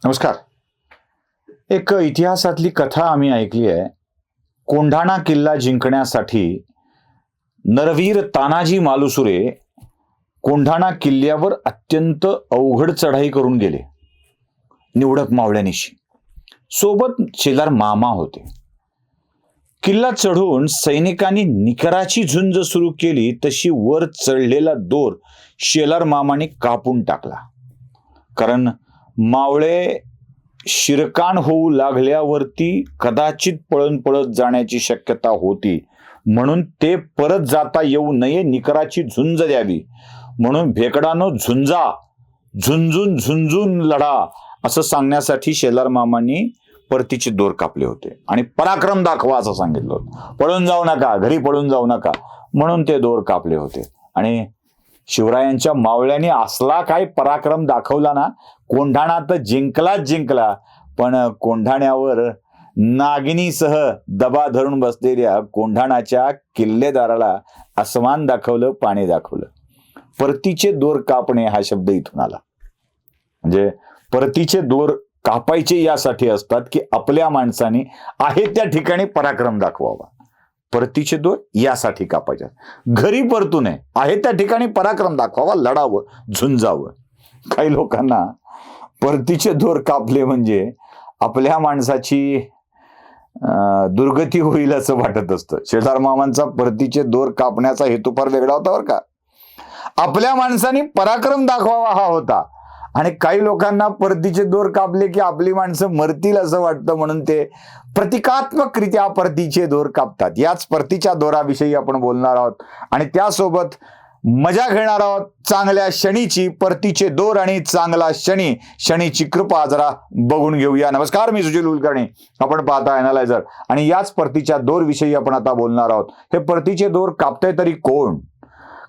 नमस्कार. एक इतिहासातली कथा आम्ही ऐकली आहे. कोंढाणा किल्ला जिंकण्यासाठी नरवीर तानाजी मालुसरे कोंढाणा किल्ल्यावर अत्यंत अवघड चढाई करून गेले, निवडक मावळ्यानिशी. सोबत शेलार मामा होते. किल्ला चढून सैनिकांनी निकराची झुंज सुरू केली तशी वर चढलेला दोर शेलार मामाने कापून टाकला. कारण मावळे शिरकाण होऊ लागल्यावरती कदाचित पळून पळत जाण्याची शक्यता होती, म्हणून ते परत जाता येऊ नये, निकराची झुंज द्यावी म्हणून भेकडानो झुंजा, झुंजून झुंजून लढा असं सांगण्यासाठी शेलार मामांनी परतीचे दोर कापले होते आणि पराक्रम दाखवा असं सांगितलं होतं. पळून जाऊ नका, घरी पळून जाऊ नका म्हणून ते दोर कापले होते. आणि शिवरायांच्या मावळ्यांनी असला काय पराक्रम दाखवला ना, कोंढाणा तर जिंकलाच जिंकला, पण कोंढाण्यावर नागिनीसह दबा धरून बसलेल्या कोंढाणाच्या किल्लेदाराला आसमान दाखवलं, पाणी दाखवलं. परतीचे दोर कापणे हा शब्द इथून आला. म्हणजे परतीचे दोर कापायचे यासाठी असतात की आपल्या माणसाने आहे त्या ठिकाणी पराक्रम दाखवावा. परतीचे दोर यासाठी कापायचे, घरी परतू नये, आहे त्या ठिकाणी पराक्रम दाखवावा, लढावं, झुंजावं. काही लोकांना परतीचे दोर कापले म्हणजे आपल्या माणसाची दुर्गती होईल असं वाटत असतं. शेलार मामांचा परतीचे दोर कापण्याचा हेतू फार वेगळा होता बरं का. आपल्या माणसाने पराक्रम दाखवावा हा होता. आणि काही लोकांना परतीचे दोर कापले की आपली माणसं मरतील असं वाटतं, म्हणून ते प्रतिकात्मकरित्या परतीचे दोर कापतात. याच परतीच्या दोराविषयी आपण बोलणार आहोत आणि त्यासोबत मजा घेणार आहोत चांगल्या शनीची. परतीचे दोर आणि चांगला शनी, शनीची कृपा जरा बघून घेऊया. नमस्कार, मी सुशील कुलकर्णी, आपण पाहता एनालायझर आणि याच परतीच्या दोर विषयी आपण आता बोलणार आहोत. हे परतीचे दोर कापते तरी कोण?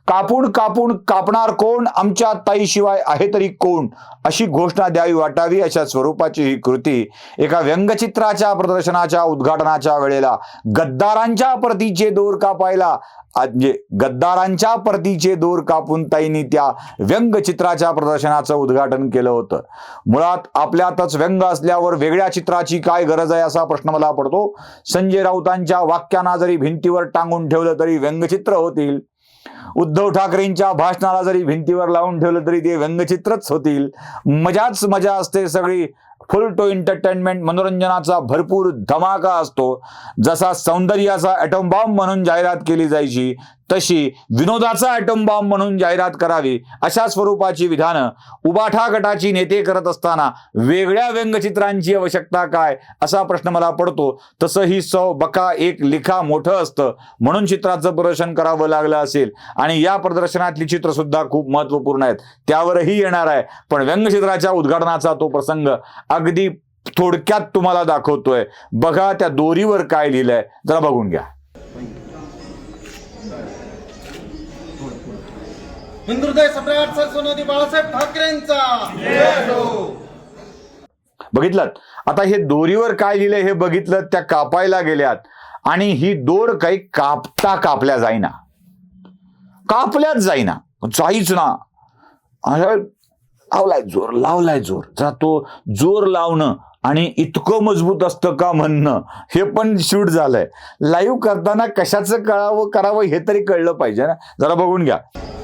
कापून कापून कापणार कोण? आमच्या ताईशिवाय आहे तरी कोण? अशी घोषणा द्यावी वाटावी अशा स्वरूपाची ही कृती एका व्यंगचित्राच्या प्रदर्शनाच्या उद्घाटनाच्या वेळेला गद्दारांच्या परतीचे दोर कापायला, म्हणजे गद्दारांच्या परतीचे दोर कापून ताईंनी त्या व्यंगचित्राच्या प्रदर्शनाचं उद्घाटन केलं होतं. मुळात आपल्यातच व्यंग असल्यावर वेगळ्या चित्राची काय गरज आहे असा प्रश्न मला पडतो. संजय राऊतांच्या वाक्यांना जरी भिंतीवर टांगून ठेवलं तरी व्यंगचित्र होतील. उद्धव ठाकरेंच्या भाषणाला जरी भिंतीवर लावून ठेवलं तरी ते व्यंगचित्रच होतील. मजाच मजा असते सगळी. फुल टू एंटरटेनमेंट, मनोरंजनाचा भरपूर धमाका असतो. जसा सौंदर्याचा ॲटम बॉम्ब म्हणून जाहिरात केली जायची, तशी विनोदाचा ॲटम बॉम्ब म्हणून जाहिरात करावी अशा स्वरूपाची विधानं उबाठा गटाची नेते करत असताना वेगळ्या व्यंगचित्रांची आवश्यकता काय असा प्रश्न मला पडतो. तसं ही बका एक लिखा मोठं असतं म्हणून चित्राचं प्रदर्शन करावं लागलं असेल. आणि या प्रदर्शनातली चित्र सुद्धा खूप महत्वपूर्ण आहेत, त्यावरही येणार आहे. पण व्यंगचित्राच्या उद्घाटनाचा तो प्रसंग अगदी थोडक्यात तुम्हाला दाखवतोय. बघा त्या दोरीवर काय लिहिलंय, जरा बघून घ्या. हिंदुहृदय सम्राट सरस्वती बाळासाहेब ठाकरेंचा. बघितलं आता हे दोरीवर काय लिहिलंय हे बघितलं. त्या कापायला गेल्यात आणि ही दोर काही कापल्या जाईना, कापल्याच जाईना, जाईच ना. लावलाय जोर. जरा तो जोर लावणं आणि इतकं मजबूत असतं का म्हणणं हे पण शूट झालंय. लाईव्ह करताना कशाचं करावं हे तरी कळलं पाहिजे ना. जरा बघून घ्या.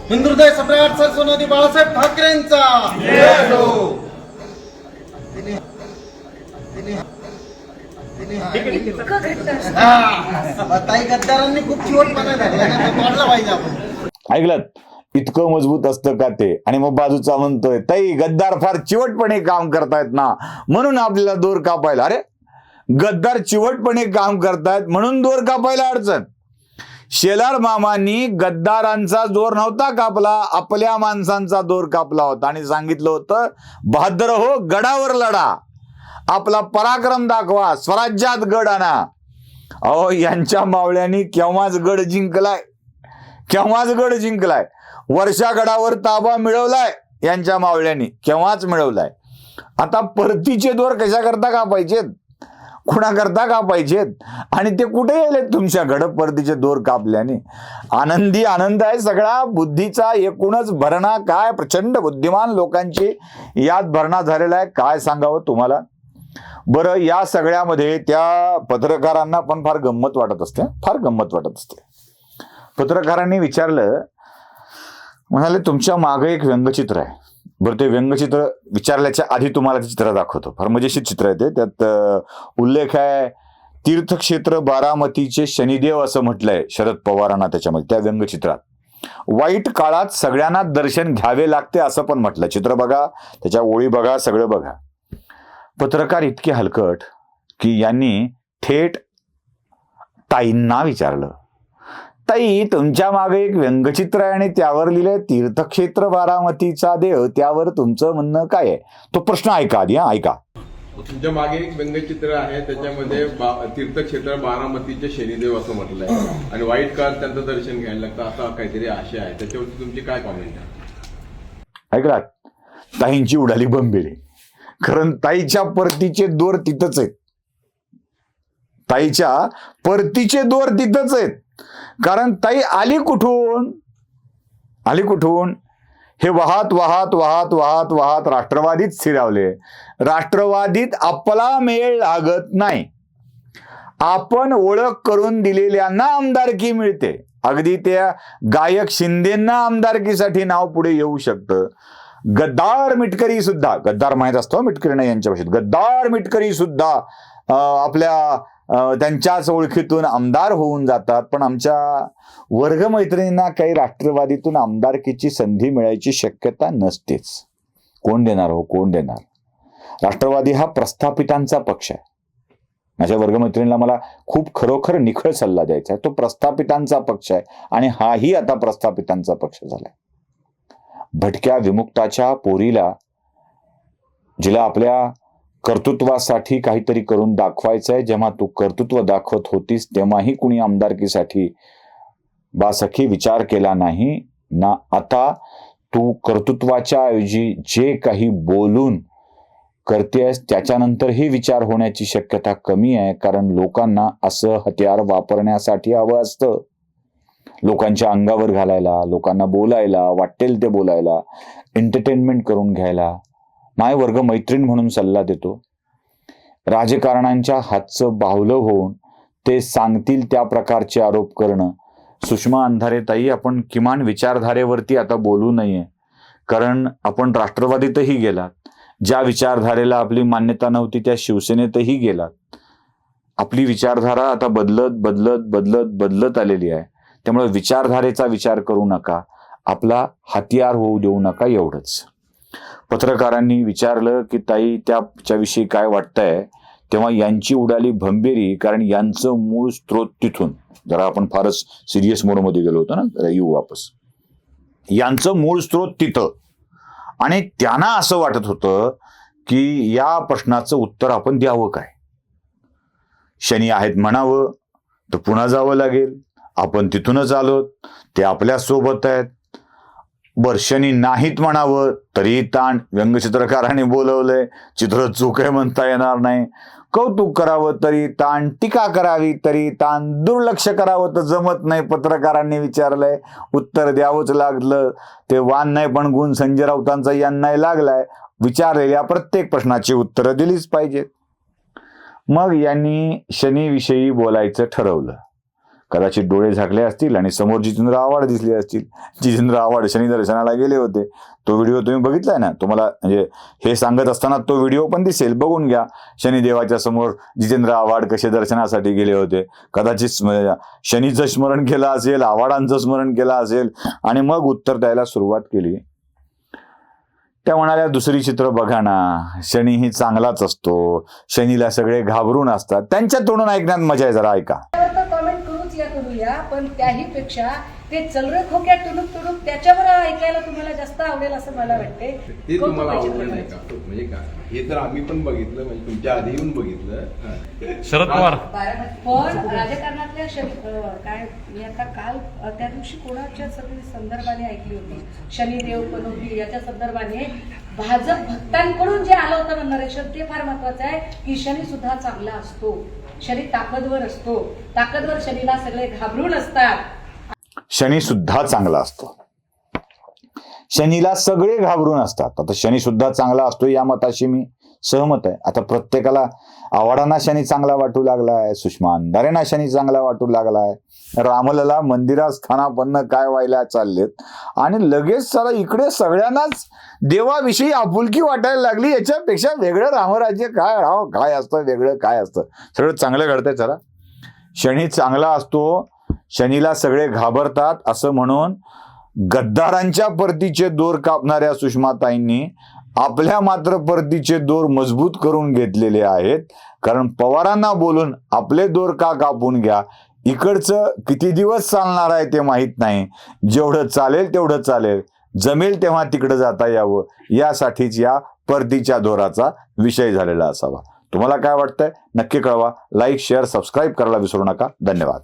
हिंदुहृदय सम्राट सरस्वती बाळासाहेब ठाकरेंचा. ताई गद्दारांनी खूप चिवटपणा काढला पाहिजे आपण. ऐकलं, इतकं मजबूत असतं का ते. आणि मग बाजूचा म्हणतोय ताई गद्दार फार चिवटपणे काम करतायत ना म्हणून आपल्याला दोर कापायला. अरे गद्दार चिवटपणे काम करतायत म्हणून दोर कापायला अडचण. शेलार मामांनी गद्दारांचा दोर नव्हता कापला, आपल्या माणसांचा दोर कापला होता आणि सांगितलं होतं बहादर हो, गडावर लढा, आपला पराक्रम दाखवा, स्वराज्यात गड आणा. अहो यांच्या मावळ्यांनी केव्हाच गड जिंकलाय. वर्षा गडावर ताबा मिळवलाय यांच्या मावळ्यांनी, केव्हाच मिळवलाय. आता परतीचे दोर कशा करता कापायचे? कुणाकरता कापायचेत आणि ते कुठे गेले तुमच्या घडपरतीचे दोर कापल्याने? आनंदी आनंद आहे सगळा, बुद्धीचा एकूणच भरणा काय, प्रचंड बुद्धिमान लोकांची यात भरणा झालेला आहे, काय सांगावं तुम्हाला. बरं, या सगळ्यामध्ये त्या पत्रकारांना पण फार गंमत वाटत असते, फार गंमत वाटत असते. पत्रकारांनी विचारलं, म्हणाले तुमच्या मागे एक व्यंगचित्र आहे. बरं, ते व्यंगचित्र विचारल्याच्या आधी तुम्हाला ते चित्र दाखवतो. फार मजेशीर चित्र आहे ते. त्यात उल्लेख आहे तीर्थक्षेत्र बारामतीचे शनिदेव असं म्हटलंय शरद पवारांना त्याच्यामध्ये, त्या व्यंगचित्रात. वाईट काळात सगळ्यांना दर्शन घ्यावे लागते असं पण म्हटलं. चित्र बघा, त्याच्या ओळी बघा, सगळं बघा. पत्रकार इतके हलकट की यांनी थेट ताईंना विचारलं, ताई तुमच्या मागे एक व्यंगचित्र आहे आणि त्यावर लिहिलंय तीर्थक्षेत्र बारामतीचा देव, त्यावर तुमचं म्हणणं काय आहे? तो प्रश्न ऐका आधी, ऐका. तुमच्या मागे एक व्यंगचित्र आहे, त्याच्यामध्ये तीर्थक्षेत्र बारामतीचे शनिदेव असं म्हटलंय आणि वाईट काळात त्यांचं दर्शन घ्यायला लागतं असा काहीतरी आशय आहे. त्याच्यावरती तुमची काय कॉमेंट आहे? ऐकलात? ताईंची उडाली बंबेली. कारण ताईच्या परतीचे दोर तिथंच आहेत. ताईच्या परतीचे दोर तिथंच आहेत. कारण ताई आली कुठून? आली कुठून? हे वाहत वाहत वाहत वाहत वाहत राष्ट्रवादीत स्थिरावले. राष्ट्रवादीत आपला मेळ लागत नाही. आपण ओळख करून दिलेल्यांना आमदारकी मिळते. अगदी त्या गायक शिंदेंना आमदारकीसाठी नाव पुढे येऊ शकतं. गद्दार मिटकरी सुद्धा, गद्दार माहीत असतो मिटकरी नाही यांच्या भाषेत, गद्दार मिटकरी सुद्धा आपल्या त्यांच्याच ओळखीतून आमदार होऊन जातात. पण आमच्या वर्गमैत्रिणींना काही राष्ट्रवादीतून आमदारकीची संधी मिळायची शक्यता नसतेच. कोण देणार हो, कोण देणार? राष्ट्रवादी हा प्रस्थापितांचा पक्ष आहे. माझ्या वर्गमैत्रिणीला मला खूप खरोखर निखळ सल्ला द्यायचा आहे. तो प्रस्थापितांचा पक्ष आहे आणि हाही आता प्रस्थापितांचा पक्ष झालाय. भटक्या विमुक्ताच्या पोरीला, जिला आपल्या कर्तृत्वासाठी काहीतरी करून दाखवायचंय, जेव्हा तू कर्तृत्व दाखवत होतीस तेव्हाही कुणी आमदारकीसाठी बासखी विचार केला नाही ना. आता तू कर्तृत्वाच्या ऐवजी जे काही बोलून करतेस त्याच्यानंतरही विचार होण्याची शक्यता कमी आहे. कारण लोकांना असं हत्यार वापरण्यासाठी हवं असतं, लोकांच्या अंगावर घालायला, लोकांना बोलायला, वाटेल ते बोलायला, एंटरटेनमेंट करून घ्यायला. माय वर्ग मैत्रीण म्हणून सल्ला देतो, राजकारणांच्या हातचं बाहुलं होऊन ते सांगतील त्या प्रकारचे आरोप करणं. सुषमा अंधारे ताई, आपण किमान विचारधारेवरती आता बोलू नये. कारण आपण राष्ट्रवादीतही गेलात, ज्या विचारधारेला आपली मान्यता नव्हती त्या शिवसेनेतही गेलात. आपली विचारधारा आता बदलत बदलत बदलत बदलत आलेली आहे. त्यामुळे विचारधारेचा विचार करू नका, आपला हत्यार होऊ देऊ नका, एवढंच. पत्रकारांनी विचारलं की ताई त्याच्याविषयी काय वाटतंय, तेव्हा यांची उडाली भंबेरी. कारण यांचं मूळ स्रोत तिथून, जरा आपण फारच सिरियस मोडमध्ये गेलो होतो ना, जरा येऊ वापस. यांचं मूळ स्रोत तिथं आणि त्यांना असं वाटत होतं की या प्रश्नाचं उत्तर आपण द्यावं काय. शनी आहेत म्हणावं तर पुन्हा जावं लागेल, आपण तिथूनच आलो, ते आपल्या सोबत आहेत. शनी नाहीत म्हणावं तरी ताण, व्यंगचित्रकाराने बोलवलंय, चित्र चूक आहे म्हणता येणार नाही. कौतुक करावं तरी ताण, टीका करावी तरी ताण, दुर्लक्ष करावं तर जमत नाही. पत्रकारांनी विचारलंय, उत्तर द्यावंच लागलं. ते वान नाही पण गुण संजय राऊतांचा यांनाही लागलाय. विचारलेल्या प्रत्येक प्रश्नाची उत्तरं दिलीच पाहिजेत. मग यांनी शनीविषयी बोलायचं ठरवलं. कदाचित डोळे झाकले असतील आणि समोर जितेंद्र आव्हाड दिसले असतील. जितेंद्र आव्हाड शनी दर्शनाला गेले होते. तो व्हिडिओ तुम्ही बघितलाय ना? तुम्हाला म्हणजे हे सांगत असताना तो व्हिडिओ पण दिसेल, बघून घ्या. शनिदेवाच्या समोर जितेंद्र आव्हाड कसे दर्शनासाठी गेले होते. कदाचित शनीचं स्मरण केलं असेल, आव्हाडांचं स्मरण केलं असेल आणि मग उत्तर द्यायला सुरुवात केली. त्या म्हणाल्या, दुसरी चित्र बघा ना, शनीही चांगलाच असतो, शनीला सगळे घाबरून असतात. त्यांच्या तोंडून ऐकण्यात मजा आहे, जरा ऐका. कमेंट करूया, पण त्याही पेक्षा ते चलरे खोक्या टुणूक टुणूक त्याच्यावर ऐकायला तुम्हाला जास्त आवडेल असं मला वाटते. ते तुम्हाला आवडलं नाही का म्हणजे का हे तर आम्ही पण बघितलं म्हणजे तुमच्या आधी येऊन बघितलं. शरद पवार पण राजकारणातल्या काय मी आता काल त्या दिवशी कोणाच्या सगळी संदर्भाने ऐकली होती, शनिदेव पनोती याच्या संदर्भाने भाजप भक्तांकडून जे आलं होतं नरेशन ते फार महत्वाचं आहे की शनी सुद्धा चांगला असतो, शनी ताकदवर असतो, ताकदवर शनीला सगळे घाबरून असतात. शनी सुद्धा चांगला असतो, शनीला सगळे घाबरून असतात. आता शनी सुद्धा चांगला असतो या मताशी मी सहमत आहे. आता प्रत्येकाला आवाडांना शनी चांगला वाटू लागलाय, सुषमा अंधारेंना शनी चांगला वाटू लागलाय, रामलला मंदिरात स्थानापन्न काय व्हायला चाललेत आणि लगेच चला इकडे सगळ्यांनाच देवाविषयी आपुलकी वाटायला लागली. याच्यापेक्षा वेगळं रामराज्य काय राव, काय असतं वेगळं, काय असतं सगळं चांगलं घडतंय. चला शनी चांगला असतो, शनीला सगळे घाबरतात असं म्हणून गद्दारांच्या परतीचे दोर कापणाऱ्या सुषमाताईंनी आपल्या मात्र परतीचे दोर मजबूत करून घेतलेले आहेत. कारण पवारांना बोलून आपले दोर का कापून घ्या, इकडचं किती दिवस चालणार आहे ते माहीत नाही, जेवढं चालेल तेवढं चालेल, जमेल तेव्हा तिकडं जाता यावं यासाठीच या परतीच्या दोराचा विषय झालेला असावा. तुम्हाला काय वाटतंय नक्की कळवा. लाईक शेअर सबस्क्राईब करायला विसरू नका. धन्यवाद.